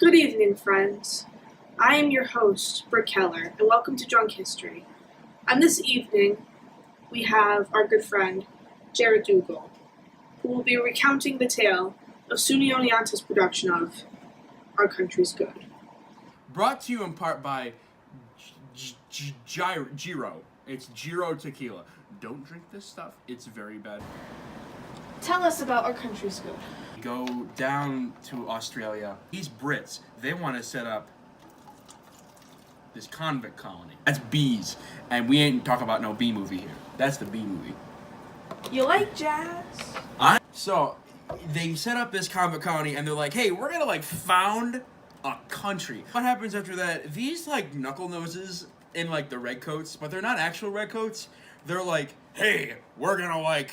Good evening, friends. I am your host, Brooke Keller, and welcome to Drunk History. And this evening, we have our good friend, Jared Dougal, who will be recounting the tale of Sunny Oneonta's production of Our Country's Good. Brought to you in part by Giro. It's Giro Tequila. Don't drink this stuff. It's very bad. Tell us about Our Country's Good. Go down to Australia. These Brits, they want to set up this convict colony. That's bees. And we ain't talking about no bee movie here. That's the bee movie. You like jazz? So, they set up this convict colony and they're like, hey, we're gonna found a country. What happens after that? These knuckle noses in the redcoats, but they're not actual redcoats. They're like, hey, we're gonna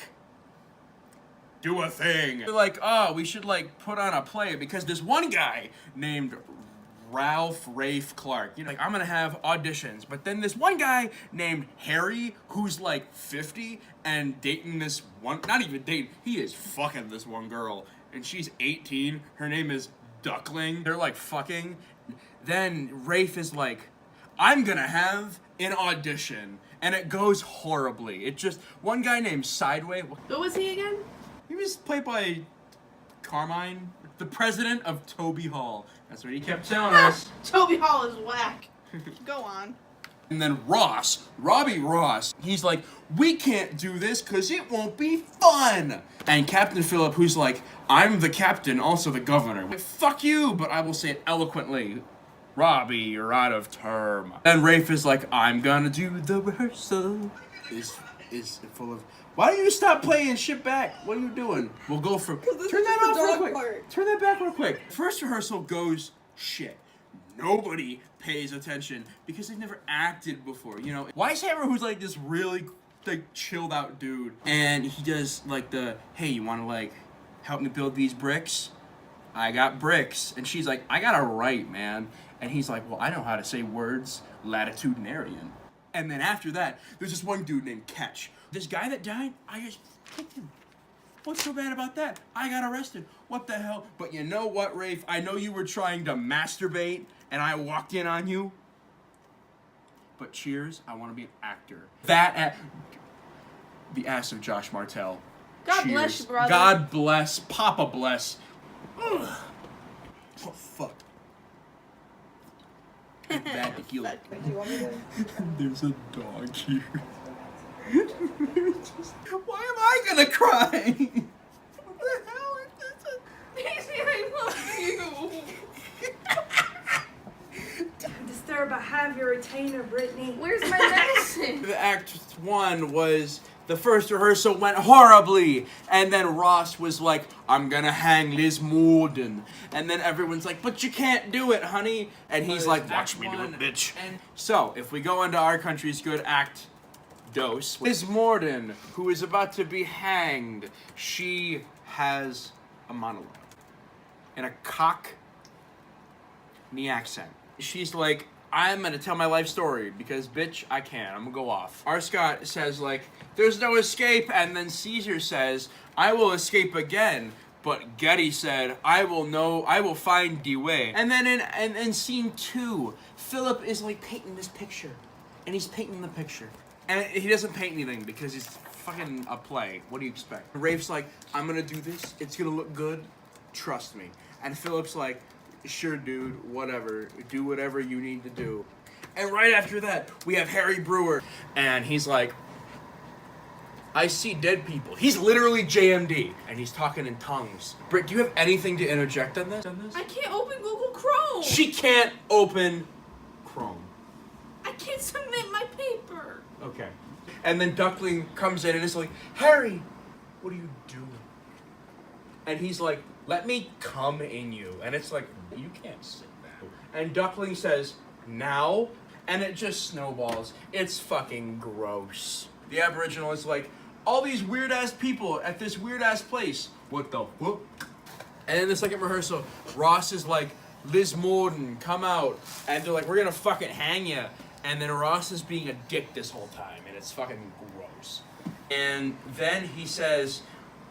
do a thing. They're like, oh, we should put on a play because this one guy named Rafe Clark, I'm gonna have auditions, but then this one guy named Harry, who's 50 and dating this one, not even dating, he is fucking this one girl, and she's 18, her name is Duckling, they're fucking, then Rafe is I'm gonna have an audition, and it goes horribly. It just, one guy named Sideway. Who was he again? He was played by Carmine, the president of Toby Hall. That's what he kept telling us. Toby Hall is whack. Go on. And then Robbie Ross, he's like, we can't do this because it won't be fun. And Captain Phillip, who's like, I'm the captain, also the governor. Fuck you, but I will say it eloquently. Robbie, you're out of term. And Rafe is like, I'm gonna do the rehearsal. Is full of, why don't you stop playing shit back? What are you doing? We'll go for, turn that off real quick. Part. Turn that back real quick. First rehearsal goes shit. Nobody pays attention because they've never acted before, Weishammer, who's this really chilled out dude, and he does the, hey, you wanna help me build these bricks? I got bricks. And she's like, I gotta write, man. And he's like, well, I know how to say words latitudinarian. And then after that, there's this one dude named Ketch. This guy that died, I just kicked him. What's so bad about that? I got arrested. What the hell? But you know what, Rafe? I know you were trying to masturbate, and I walked in on you. But cheers, I want to be an actor. The ass of Josh Martell. God cheers. Bless you, brother. God bless. Papa bless. Ugh. Oh, fuck. Bad tequila. Do you want me to? There's a dog here. Why am I gonna cry? What the hell is this? I love you. Disturb a have your retainer, Brittany. Where's my medicine? The act one was the first rehearsal went horribly, and then Ross was like, I'm gonna hang Liz Morden. And then everyone's like, but you can't do it, honey. And he's like, watch me do it, bitch. And so, if we go into Our Country's Good act dose, Liz Morden, who is about to be hanged, she has a monologue in a Cockney accent. She's like, I'm gonna tell my life story because, bitch, I can. I'm gonna go off. R. Scott says, there's no escape, and then Caesar says, I will escape again. But Getty said, I will find the way. And then in scene 2, Philip is painting this picture. And he's painting the picture. And he doesn't paint anything because he's fucking a play. What do you expect? Rafe's like, I'm gonna do this. It's gonna look good. Trust me. And Philip's like, sure, dude, whatever. Do whatever you need to do. And right after that, we have Harry Brewer. And he's like, I see dead people. He's literally JMD. And he's talking in tongues. Britt, do you have anything to interject on this? I can't open Google Chrome. She can't open Chrome. I can't submit my paper. Okay. And then Duckling comes in and is like, Harry, what are you doing? And he's like, let me come in you. And it's like, you can't sit down. And Duckling says, now? And it just snowballs. It's fucking gross. The Aboriginal is like, all these weird-ass people at this weird-ass place. What the fuck? And in the second rehearsal, Ross is like, Liz Morden, come out. And they're like, we're gonna fucking hang you. And then Ross is being a dick this whole time. And it's fucking gross. And then he says,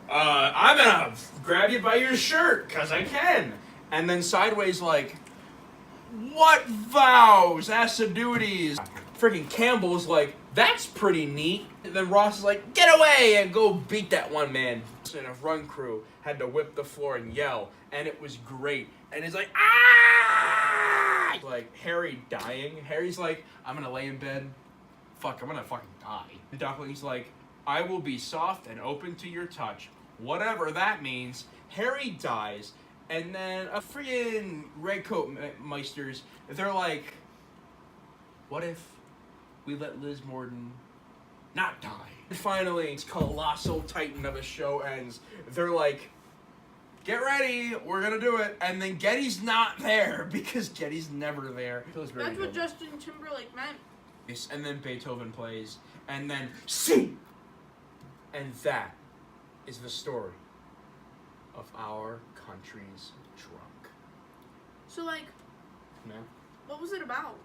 I'm gonna grab you by your shirt, cause I can. And then Sideways like, what vows, assiduities? Freaking Campbell's like, that's pretty neat. And then Ross is like, get away and go beat that one man. And a run crew had to whip the floor and yell, and it was great. And it's like, ah! Like Harry dying. Harry's like, I'm gonna lay in bed. Fuck, I'm gonna fucking die. And Doc Lee's like, I will be soft and open to your touch. Whatever that means. Harry dies. And then a freaking Redcoat Meisters, they're like, what if we let Liz Morden not die? And finally, this colossal titan of a show ends. They're like, get ready, we're gonna do it. And then Getty's not there because Getty's never there. That's what Justin Timberlake meant. And then Beethoven plays, and then sing! And that is the story of our country's drunk. So, like, Man. what was it about?